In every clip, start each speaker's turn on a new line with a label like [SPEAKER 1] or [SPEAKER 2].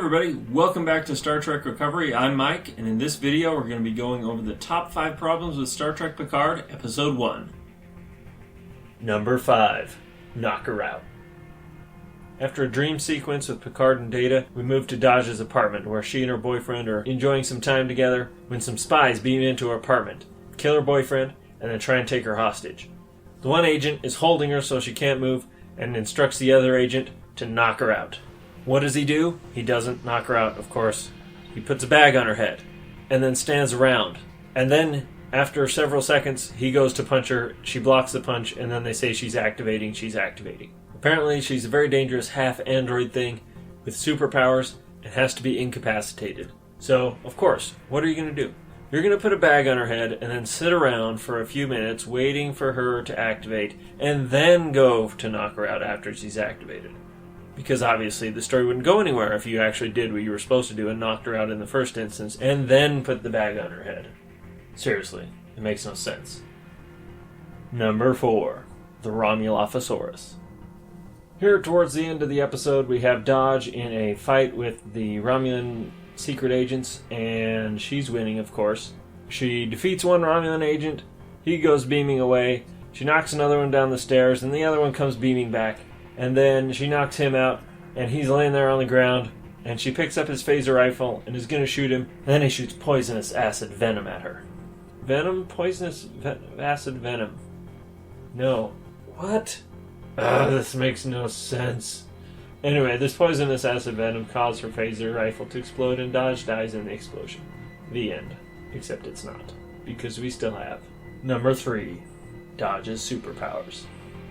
[SPEAKER 1] everybody, welcome back to Star Trek Recovery. I'm Mike, and in this video we're going to be going over the top 5 problems with Star Trek Picard, Episode 1.
[SPEAKER 2] Number 5. Knock her out. After a dream sequence with Picard and Data, we move to Dahj's apartment, where she and her boyfriend are enjoying some time together when some spies beam into her apartment, kill her boyfriend, and then try and take her hostage. The one agent is holding her so she can't move, and instructs the other agent to knock her out. What does he do? He doesn't knock her out, of course. He puts a bag on her head, and then stands around. And then, after several seconds, he goes to punch her, she blocks the punch, and then they say she's activating. Apparently, she's a very dangerous half-android thing with superpowers and has to be incapacitated. So, of course, what are you going to do? You're going to put a bag on her head and then sit around for a few minutes waiting for her to activate, and then go to knock her out after she's activated. Because obviously the story wouldn't go anywhere if you actually did what you were supposed to do and knocked her out in the first instance and then put the bag on her head. Seriously, it makes no sense. Number 4. The Romulophosaurus. Here towards the end of the episode we have Dahj in a fight with the Romulan secret agents, and she's winning, of course. She defeats one Romulan agent, he goes beaming away, she knocks another one down the stairs, and the other one comes beaming back. And then she knocks him out, and he's laying there on the ground, and she picks up his phaser rifle and is going to shoot him, and then he shoots poisonous acid venom at her. Venom? Poisonous acid venom. No. What? This makes no sense. Anyway, this poisonous acid venom caused her phaser rifle to explode, and Dahj dies in the explosion. The end. Except it's not, because we still have. Number 3. Dahj's superpowers.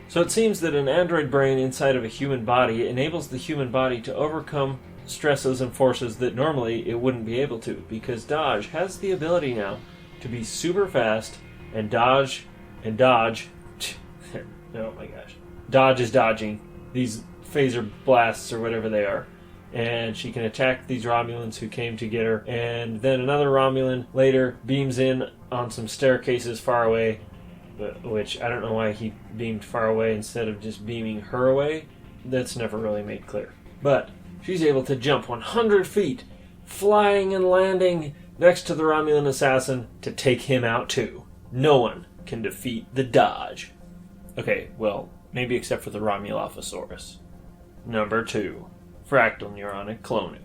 [SPEAKER 2] So it seems that an android brain inside of a human body enables the human body to overcome stresses and forces that normally it wouldn't be able to, because Dahj has the ability now to be super fast and dodge. Oh my gosh. Dahj is dodging these phaser blasts or whatever they are. And she can attack these Romulans who came to get her. And then another Romulan later beams in on some staircases far away, which I don't know why he beamed far away instead of just beaming her away. That's never really made clear. But she's able to jump 100 feet, flying and landing next to the Romulan assassin to take him out too. No one can defeat the Dahj. Okay, well, maybe except for the Romulophosaurus. Number 2. Fractal Neuronic Cloning.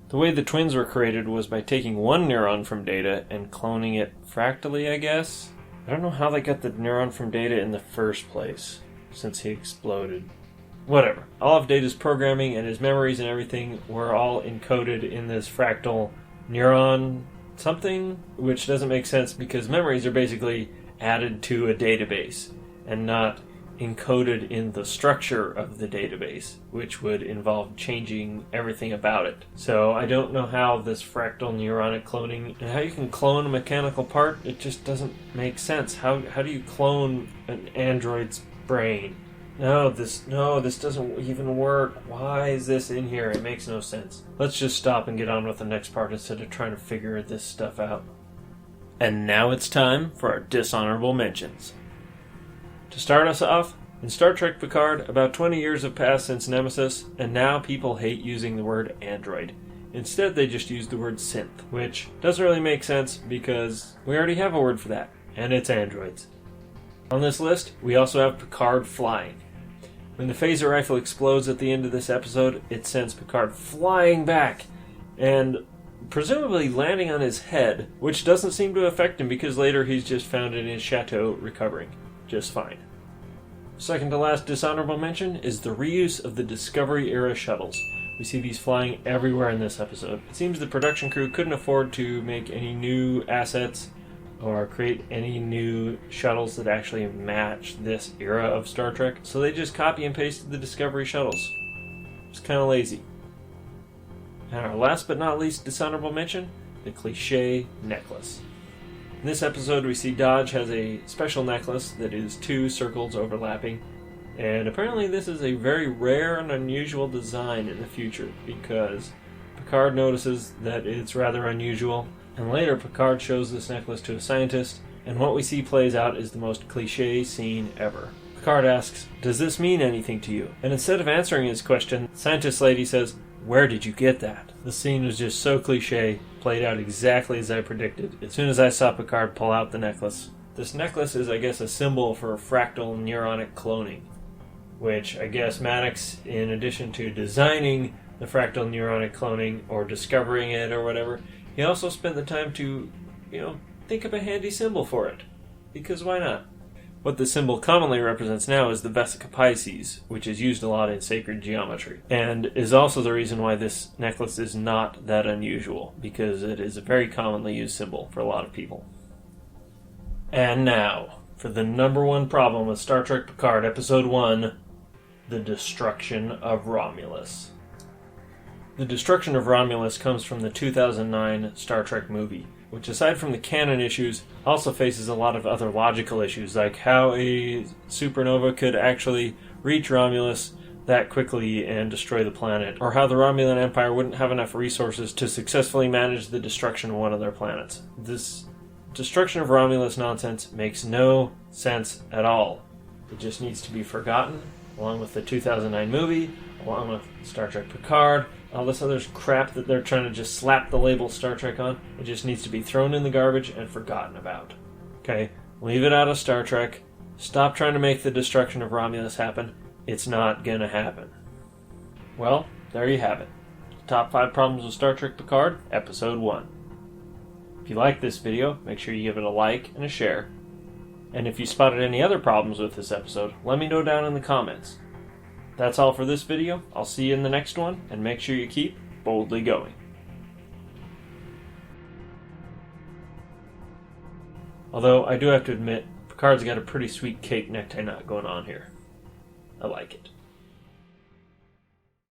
[SPEAKER 2] The way the twins were created was by taking one neuron from Data and cloning it fractally, I guess? I don't know how they got the neuron from Data in the first place, since he exploded. Whatever. All of Data's programming and his memories and everything were all encoded in this fractal neuron something, which doesn't make sense because memories are basically added to a database and not encoded in the structure of the database, which would involve changing everything about it. So I don't know how this fractal neuronic cloning, and how you can clone a mechanical part, it just doesn't make sense. How do you clone an android's brain? No, this doesn't even work. Why is this in here? It makes no sense. Let's just stop and get on with the next part instead of trying to figure this stuff out. And now it's time for our dishonorable mentions. To start us off, in Star Trek Picard, about 20 years have passed since Nemesis, and now people hate using the word android. Instead, they just use the word synth, which doesn't really make sense because we already have a word for that, and it's androids. On this list, we also have Picard Flying. When the phaser rifle explodes at the end of this episode, it sends Picard flying back, and presumably landing on his head, which doesn't seem to affect him because later he's just found in his chateau recovering just fine. Second to last dishonorable mention is the reuse of the Discovery-era shuttles. We see these flying everywhere in this episode. It seems the production crew couldn't afford to make any new assets or create any new shuttles that actually match this era of Star Trek, so they just copy and pasted the Discovery shuttles. It's kind of lazy. And our last but not least dishonorable mention, the Cliche necklace. In this episode, we see Dahj has a special necklace that is 2 circles overlapping, and apparently this is a very rare and unusual design in the future, because Picard notices that it's rather unusual, and later Picard shows this necklace to a scientist, and what we see plays out is the most cliché scene ever. Picard asks, "Does this mean anything to you?" And instead of answering his question, scientist lady says, where did you get that? The scene was just so cliche, played out exactly as I predicted. As soon as I saw Picard pull out the necklace. This necklace is, I guess, a symbol for fractal neuronic cloning, which I guess Maddox, in addition to designing the fractal neuronic cloning or discovering it or whatever, he also spent the time to, think of a handy symbol for it. Because why not? What the symbol commonly represents now is the Vesica Pisces, which is used a lot in sacred geometry, and is also the reason why this necklace is not that unusual, because it is a very commonly used symbol for a lot of people. And now, for the number one problem with Star Trek Picard Episode 1, the destruction of Romulus. The destruction of Romulus comes from the 2009 Star Trek movie, which aside from the canon issues, also faces a lot of other logical issues, like how a supernova could actually reach Romulus that quickly and destroy the planet, or how the Romulan Empire wouldn't have enough resources to successfully manage the destruction of one of their planets. This destruction of Romulus nonsense makes no sense at all. It just needs to be forgotten, along with the 2009 movie, along with Star Trek Picard, all this other crap that they're trying to just slap the label Star Trek on. It just needs to be thrown in the garbage and forgotten about. Okay? Leave it out of Star Trek. Stop trying to make the destruction of Romulus happen. It's not gonna happen. Well, there you have it. Top 5 problems with Star Trek Picard, Episode 1. If you like this video, make sure you give it a like and a share. And if you spotted any other problems with this episode, let me know down in the comments. That's all for this video. I'll see you in the next one, and make sure you keep boldly going. Although, I do have to admit, Picard's got a pretty sweet cape necktie knot going on here. I like it.